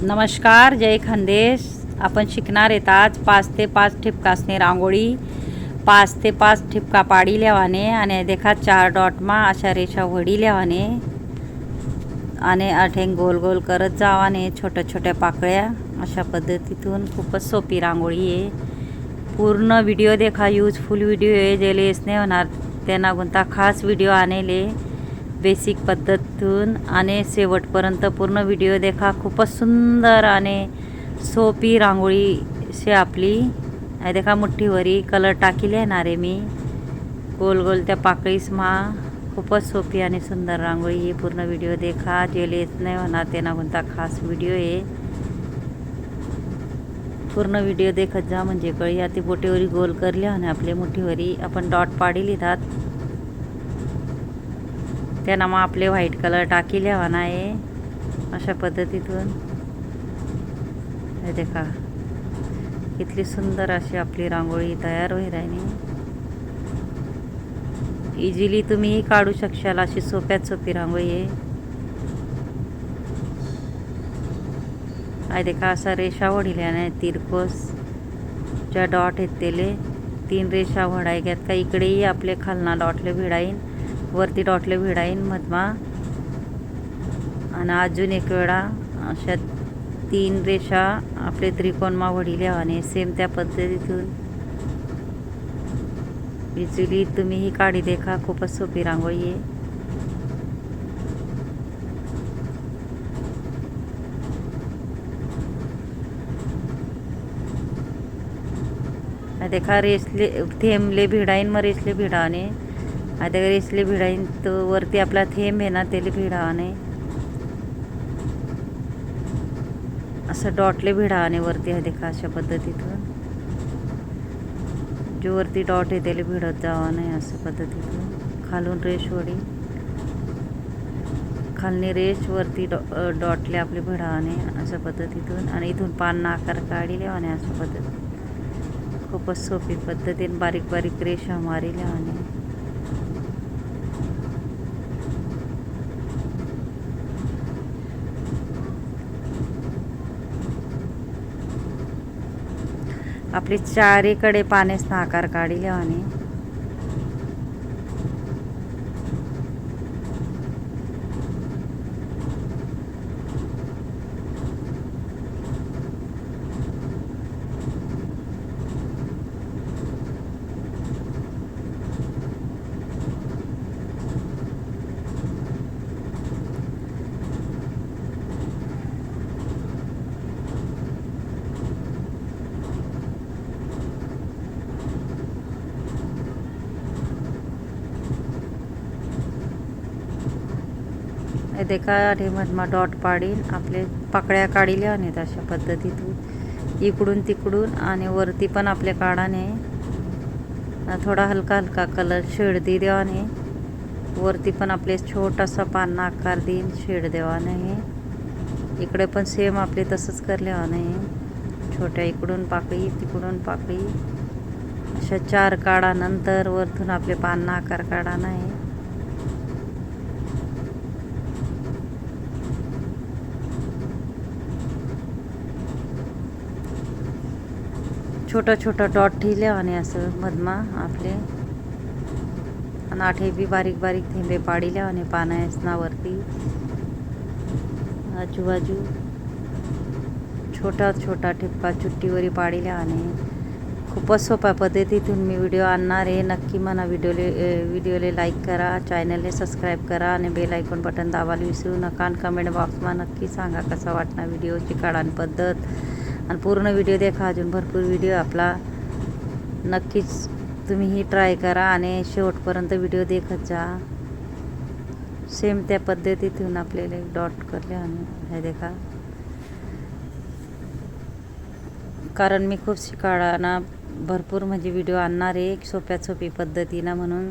नमस्कार, जय खानदेश. आपण शिकणार आहेत आज 5 ते 5 ठिपकासने रांगोळी. 5 ते 5 ठिपका पाडी लेवाने आणि देखा 4 डॉट मा अशा रेषा वडी लेवाने आणि आठेंग गोल गोल करत जावाने छोट्या छोट्या पाकळ्या. अशा पद्धतीतून खूपच सोपी रांगोळी आहे. पूर्ण व्हिडिओ देखा, यूजफुल व्हिडिओ आहे. जे लेस नाही होणार त्यांना कोणता खास व्हिडिओ आणले बेसिक पद्धतीतून आणि शेवटपर्यंत पूर्ण व्हिडिओ देखा. खूपच सुंदर आणि सोपी रांगोळी शे आपली. आहे देखा, मुठ्ठीवरी कलर टाकीले येणार आहे मी गोल गोल त्या पाकळीस मा. खूपच सोपी आणि सुंदर रांगोळी ही. पूर्ण व्हिडिओ देखा. जे लेस नाही होणार त्यांना कोणता खास व्हिडिओ आहे. पूर्ण व्हिडिओ देखत जा म्हणजे कळी. आता बोटेवरी गोल करले आणि आपले मुठीवरी आपण डॉट पाडी लिहितात त्यांना मग आपले व्हाईट कलर टाकी लिहावाना आहे. अशा पद्धतीतून हे देखा, कितली सुंदर अशी आपली रांगोळी तयार होईल राहिली. इझिली तुम्ही काढू शकशाल अशी सोप्यात सोपी रांगोळी आहे. आहे देखा, असा रेषा वडिल्याने तिरकोस ज्या डॉट आहेत तेले 3 रेषा वडाय घ्यात का. इकडेही आपले खालना डॉटले भिडाईन, वरती डॉटले भिडाईन मधमा. आणि अजून एक वेळा अशा 3 रेषा आपले त्रिकोणमा वडिल्या आणि सेम त्या पद्धतीतून इझिली तुम्ही ही काढी देखा. खूपच सोपी रांगोळी आहे. देखा, रेसले थेंबले भिडाईन मग रेसले भिडाने. आता रेसले भिडाईन तो वरती आपला थेंब आहे ना त्याला भिडाने. असं डॉटले भिडाने वरती. आहे देखा, अशा पद्धतीतून जो वरती डॉट आहे त्याला भिडत जावा नाही. अशा पद्धतीतून खालून रेष वडी, खालनी रेष वरती डॉटले आपले भिडाने. अशा पद्धतीतून आणि इथून पान आकार काढी लेवाने. अशा पद्धतीत खूपच सोपी पद्धतीने बारीक बारीक रेषा मारी लेवाने. आपली चारीकडे पानेसना आकार काढी लेवाने. देखा, मधमा डॉट पाडीन आपले पाकळ्या काढिल्या आणि अशा पद्धतीतून इकडून तिकडून आणि वरती पण आपल्या काढाने थोडा हलका हलका कलर शेड दे देवाने. वरती पण आपले छोटासा पान आकार देईन शेड देवाने. इकडे पण सेम आपले तसंच करलेवाने. छोट्या इकडून पाकळी तिकडून पाकळी अशा 4 काढानंतर वरतून आपले पान आकार काढा नाही. छोटा छोटा डॉट ठेवले आणि असं मधमा आपले. आणि आठे बी बारीक बारीक थेंबे पाडिले आणि पानावरती आजूबाजू छोटा छोटा ठिपका चुट्टीवरी पाडिल्या. आणि खूपच सोप्या पद्धतीतून मी व्हिडिओ आणणार आहे. नक्की म्हणा व्हिडिओले लाईक करा, चॅनलले सबस्क्राईब करा आणि बेल आयकॉन बटन दाबायला विसरू नका. आणि कमेंट बॉक्समा नक्की सांगा कसा वाटणार व्हिडिओची काढान पद्धत. आणि पूर्ण व्हिडिओ देखा. अजून भरपूर व्हिडिओ आपला. नक्कीच तुम्हीही ट्राय करा आणि शेवटपर्यंत व्हिडिओ देखत जा. सेम त्या पद्धतीतून आपल्याला डॉट करले आणि हे देखा. कारण मी खूप शिकाळाना भरपूर म्हणजे व्हिडिओ आणणार आहे सोप्यात सोपी पद्धतीनं. म्हणून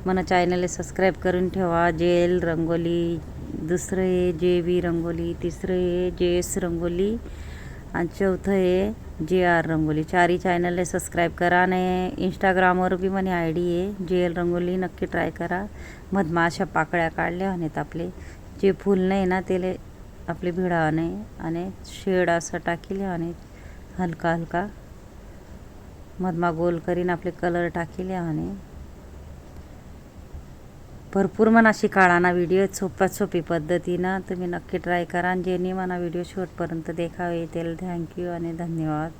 मला चॅनलला सबस्क्राईब करून ठेवा. जेल रंगोली, दुसरं आहे JV रंगोली, तिसरं आहे JS रंगोली आणि चौथं आहे JR रंगोली. 4ही चॅनलला सबस्क्राईब करा. आणि इंस्टाग्रामवर बी मला ID आहे JL रंगोली. नक्की ट्राय करा. मधमा अशा पाकळ्या काढल्या आहेत आपले. जे फूल नाही ना त्याला आपली भिडावाने आणि शेड असं टाकिल्यावाने हलका हलका मधमा गोल करीन आपले कलर टाकिल्यावाने भरपूर मना शिकाळाना व्हिडिओ सोपी पद्धतीनं तुम्ही नक्की ट्राय करा. आणि ज्यांनी मला व्हिडिओ शेवटपर्यंत देखावे त्याला थँक्यू आणि धन्यवाद.